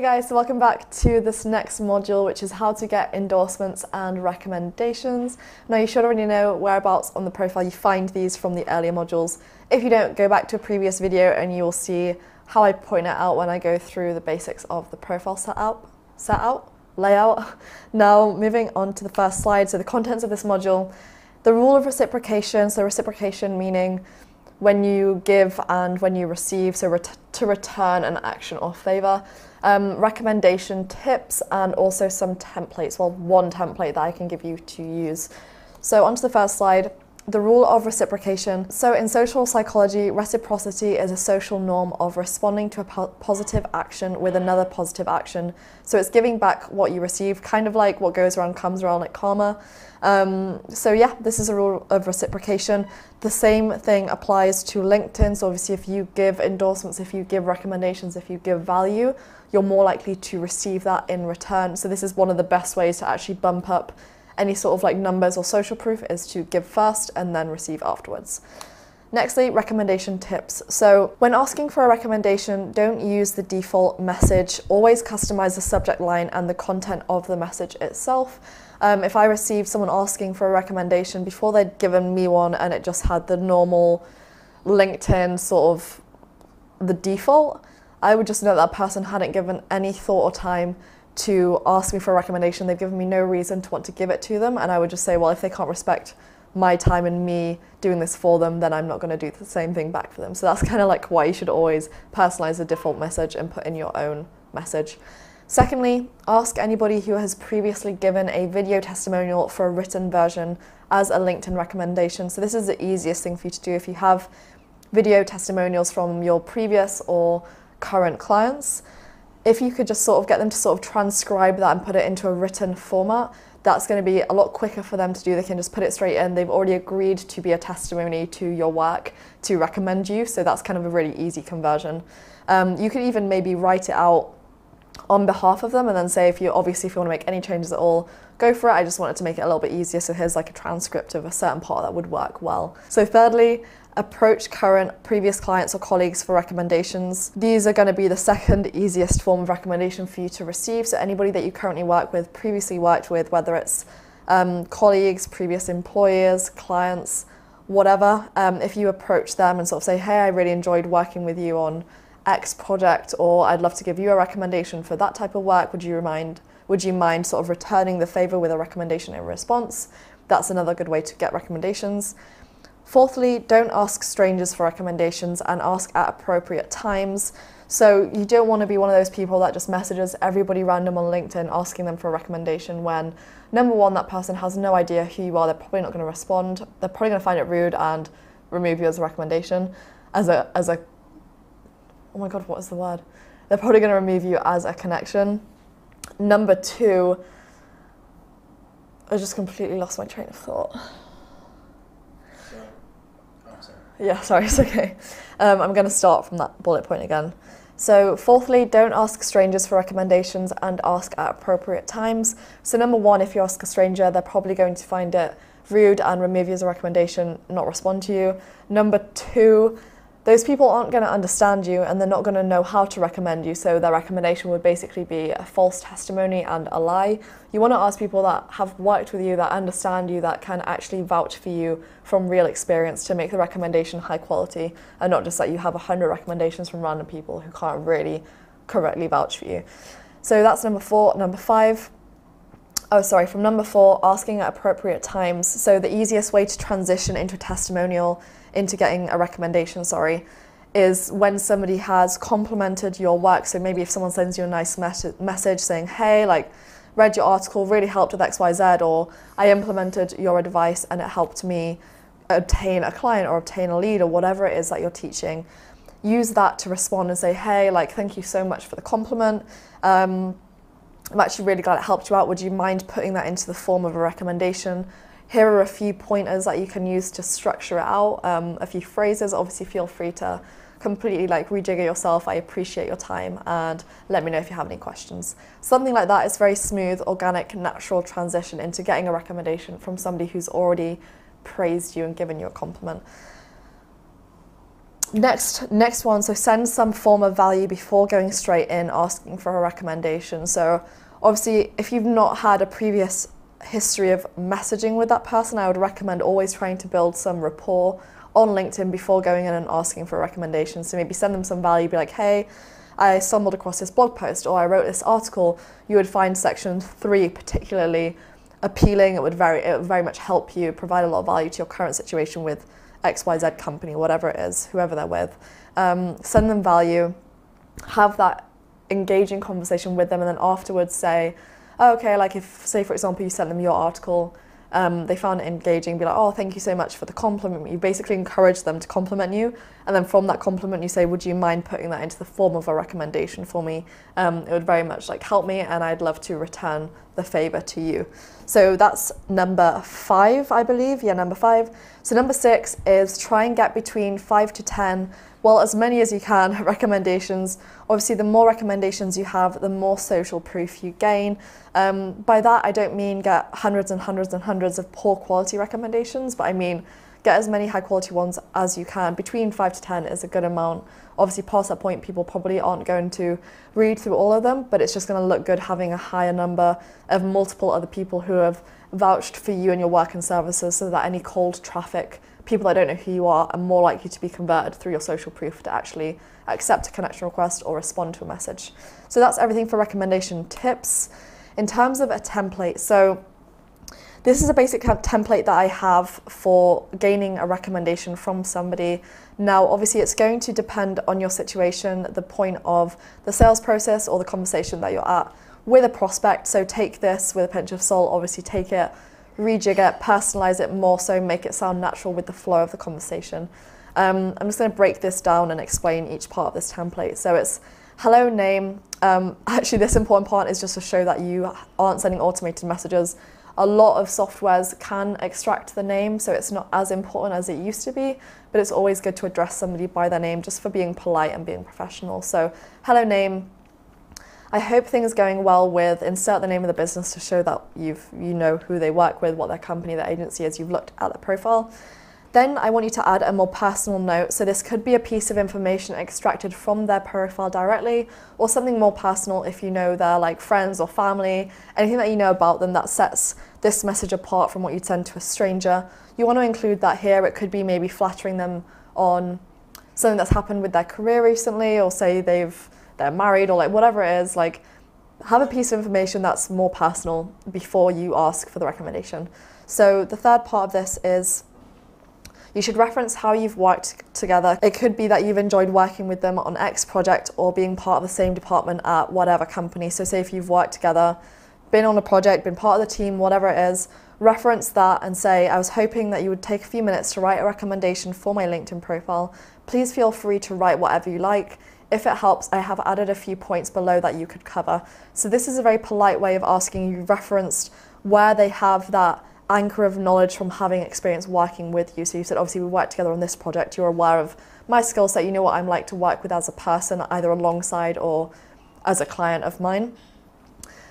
Hey guys, so welcome back to this next module, which is how to get endorsements and recommendations. Now you should already know whereabouts on the profile you find these from the earlier modules. If you don't, go back to a previous video and you will see how I point it out when I go through the basics of the profile layout. Now moving on to the first slide, so the contents of this module, the rule of reciprocation, so reciprocation meaning when you give and when you receive, so to return an action or favour. Recommendation tips and also some templates, well, one template that I can give you to use. So onto the first slide, the rule of reciprocation. So in social psychology, reciprocity is a social norm of responding to a positive action with another positive action. So it's giving back what you receive, kind of like what goes around comes around, like karma. So yeah, this is a rule of reciprocation. The same thing applies to LinkedIn. So obviously if you give endorsements, if you give recommendations, if you give value, you're more likely to receive that in return. So this is one of the best ways to actually bump up any sort of like numbers or social proof, is to give first and then receive afterwards. Nextly, recommendation tips. So when asking for a recommendation, don't use the default message. Always customize the subject line and the content of the message itself. If I received someone asking for a recommendation before they'd given me one and it just had the normal LinkedIn sort of the default, I would just know that person hadn't given any thought or time to ask me for a recommendation. They've given me no reason to want to give it to them, and I would just say, well, if they can't respect my time and me doing this for them, then I'm not going to do the same thing back for them. So that's kind of like why you should always personalize the default message and put in your own message. Secondly, ask anybody who has previously given a video testimonial for a written version as a LinkedIn recommendation. So this is the easiest thing for you to do if you have video testimonials from your previous or current clients. If you could just sort of get them to sort of transcribe that and put it into a written format, that's going to be a lot quicker for them to do. They can just put it straight in. They've already agreed to be a testimony to your work to recommend you, so that's kind of a really easy conversion. You could even maybe write it out on behalf of them and then say, if you want to make any changes at all, go for it. I just wanted to make it a little bit easier, so here's like a transcript of a certain part that would work well. So thirdly, approach current, previous clients or colleagues for recommendations. These are going to be the second easiest form of recommendation for you to receive. So anybody that you currently work with, previously worked with, whether it's colleagues, previous employers, clients, whatever, if you approach them and sort of say, hey, I really enjoyed working with you on X project, or I'd love to give you a recommendation for that type of work, would you mind sort of returning the favor with a recommendation in response? That's another good way to get recommendations. Fourthly, don't ask strangers for recommendations and ask at appropriate times. So you don't want to be one of those people that just messages everybody random on LinkedIn asking them for a recommendation when, number one, that person has no idea who you are. They're probably not going to respond. They're probably going to find it rude and remove you as a recommendation, oh my God, what is the word? They're probably going to remove you as a connection. Number two, I just completely lost my train of thought. Yeah, sorry, it's okay. I'm going to start from that bullet point again. So fourthly, don't ask strangers for recommendations and ask at appropriate times. So number one, if you ask a stranger, they're probably going to find it rude and remove you as a recommendation, not respond to you. Number two, those people aren't going to understand you and they're not going to know how to recommend you, so their recommendation would basically be a false testimony and a lie. You want to ask people that have worked with you, that understand you, that can actually vouch for you from real experience to make the recommendation high quality, and not just that you have 100 recommendations from random people who can't really correctly vouch for you. So that's number four. From number four, asking at appropriate times. So the easiest way to transition into a testimonial, into getting a recommendation, is when somebody has complimented your work. So maybe if someone sends you a nice message saying, hey, like, read your article, really helped with XYZ, or I implemented your advice and it helped me obtain a client or obtain a lead or whatever it is that you're teaching. Use that to respond and say, hey, like, thank you so much for the compliment. I'm actually really glad it helped you out. Would you mind putting that into the form of a recommendation? Here are a few pointers that you can use to structure it out, a few phrases. Obviously feel free to completely like rejigger yourself. I appreciate your time and let me know if you have any questions. Something like that is very smooth, organic, natural transition into getting a recommendation from somebody who's already praised you and given you a compliment. Next one, so send some form of value before going straight in asking for a recommendation. So obviously, if you've not had a previous history of messaging with that person, I would recommend always trying to build some rapport on LinkedIn before going in and asking for a recommendation. So maybe send them some value, be like, hey, I stumbled across this blog post or I wrote this article. You would find section 3 particularly appealing. It would very much help you provide a lot of value to your current situation with XYZ company, whatever it is, whoever they're with. Send them value, have that engaging conversation with them, and then afterwards say, oh, okay, like if, say for example, you sent them your article, they found it engaging, be like, oh, thank you so much for the compliment. You basically encourage them to compliment you, and then from that compliment you say, would you mind putting that into the form of a recommendation for me? It would very much like help me, and I'd love to return the favor to you. So that's number 5, I believe. Yeah, number 5. So number 6 is try and get between 5 to 10, well, as many as you can, recommendations. Obviously, the more recommendations you have, the more social proof you gain. By that, I don't mean get hundreds and hundreds and hundreds of poor quality recommendations, but I mean get as many high quality ones as you can. Between 5 to 10 is a good amount. Obviously, past that point, people probably aren't going to read through all of them, but it's just going to look good having a higher number of multiple other people who have vouched for you and your work and services, so that any cold traffic, people that don't know who you are more likely to be converted through your social proof to actually accept a connection request or respond to a message. So that's everything for recommendation tips. In terms of a template, so this is a basic template that I have for gaining a recommendation from somebody. Now, obviously, it's going to depend on your situation, the point of the sales process or the conversation that you're at with a prospect. So take this with a pinch of salt, obviously take it, rejig it, personalize it more so, make it sound natural with the flow of the conversation. I'm just going to break this down and explain each part of this template. So it's hello, name. Actually, this important part is just to show that you aren't sending automated messages. A lot of softwares can extract the name, so it's not as important as it used to be, but it's always good to address somebody by their name just for being polite and being professional. So hello, name. I hope things are going well with, insert the name of the business to show that you know who they work with, what their company, their agency is, you've looked at the profile. Then I want you to add a more personal note. So this could be a piece of information extracted from their profile directly, or something more personal if you know they're like friends or family, anything that you know about them that sets this message apart from what you'd send to a stranger. You want to include that here. It could be maybe flattering them on something that's happened with their career recently, or say they're married, or like whatever it is. Like, have a piece of information that's more personal before you ask for the recommendation. So the third part of this is you should reference how you've worked together. It could be that you've enjoyed working with them on X project or being part of the same department at whatever company. So say if you've worked together, been on a project, been part of the team, whatever it is, reference that and say, I was hoping that you would take a few minutes to write a recommendation for my LinkedIn profile. Please feel free to write whatever you like. If it helps, I have added a few points below that you could cover. So this is a very polite way of asking. You referenced where they have that anchor of knowledge from having experience working with you. So you said, obviously we worked together on this project, you're aware of my skill set, you know what I'm like to work with as a person, either alongside or as a client of mine.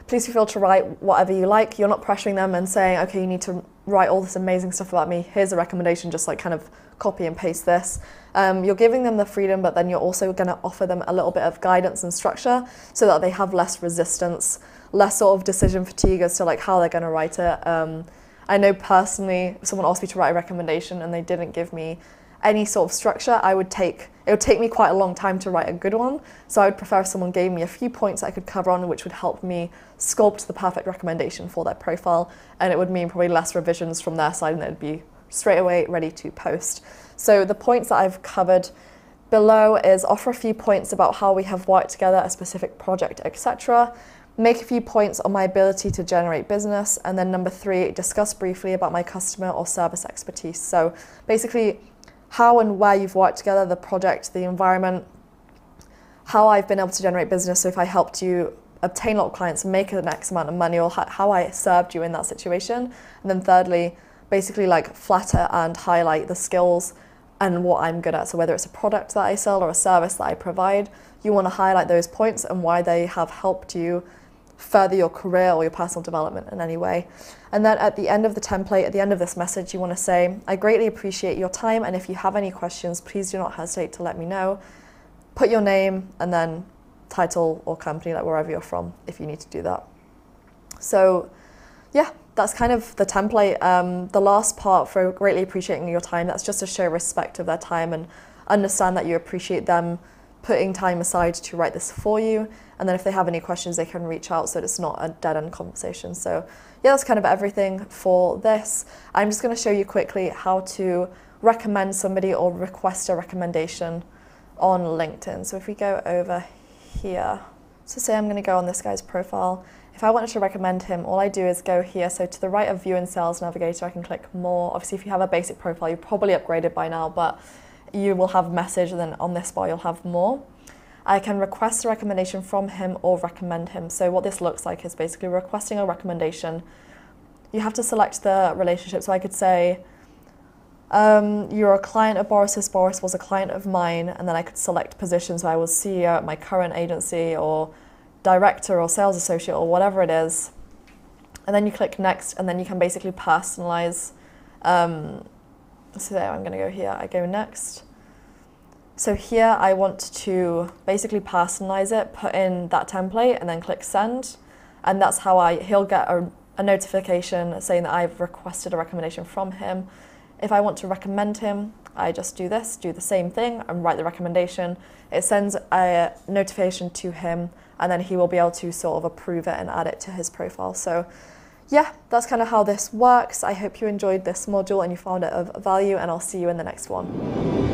Please feel free to write whatever you like. You're not pressuring them and saying, okay, you need to write all this amazing stuff about me, here's a recommendation, just like kind of copy and paste this. You're giving them the freedom, but then you're also going to offer them a little bit of guidance and structure so that they have less resistance, less sort of decision fatigue as to like how they're going to write it. I know personally, if someone asked me to write a recommendation and they didn't give me any sort of structure, it would take me quite a long time to write a good one. So I would prefer if someone gave me a few points I could cover on, which would help me sculpt the perfect recommendation for their profile. And it would mean probably less revisions from their side, and they'd be straight away ready to post. So the points that I've covered below is offer a few points about how we have worked together, a specific project, etc. Make a few points on my ability to generate business. And then number 3, discuss briefly about my customer or service expertise. So basically how and where you've worked together, the project, the environment, how I've been able to generate business. So if I helped you obtain a lot of clients, make an X amount of money, or how I served you in that situation. And then thirdly, basically like flatter and highlight the skills and what I'm good at. So whether it's a product that I sell or a service that I provide, you want to highlight those points and why they have helped you further your career or your personal development in any way. And then at the end of the template, at the end of this message, you want to say, I greatly appreciate your time, and if you have any questions, please do not hesitate to let me know. Put your name and then title or company, like wherever you're from, if you need to do that. So yeah, that's kind of the template. The last part for greatly appreciating your time, that's just to show respect of their time and understand that you appreciate them putting time aside to write this for you. And then if they have any questions, they can reach out so that it's not a dead-end conversation. So yeah, that's kind of everything for this. I'm just going to show you quickly how to recommend somebody or request a recommendation on LinkedIn. So if we go over here, so say I'm going to go on this guy's profile. If I wanted to recommend him, all I do is go here. So to the right of View in Sales Navigator, I can click More. Obviously, if you have a basic profile, you're probably upgraded by now, but you will have Message, and then on this bar, you'll have More. I can request a recommendation from him or recommend him. So what this looks like is basically requesting a recommendation. You have to select the relationship. So I could say, you're a client of Boris's. Boris was a client of mine, and then I could select positions. So I was CEO at my current agency, or director or sales associate, or whatever it is. And then you click next, and then you can basically personalize. So there, I'm going to go here. I go next. So here I want to basically personalize it, put in that template, and then click send. And that's how he'll get a notification saying that I've requested a recommendation from him. If I want to recommend him, I just do this, do the same thing, and write the recommendation. It sends a notification to him, and then he will be able to sort of approve it and add it to his profile. So yeah, that's kind of how this works. I hope you enjoyed this module and you found it of value, and I'll see you in the next one.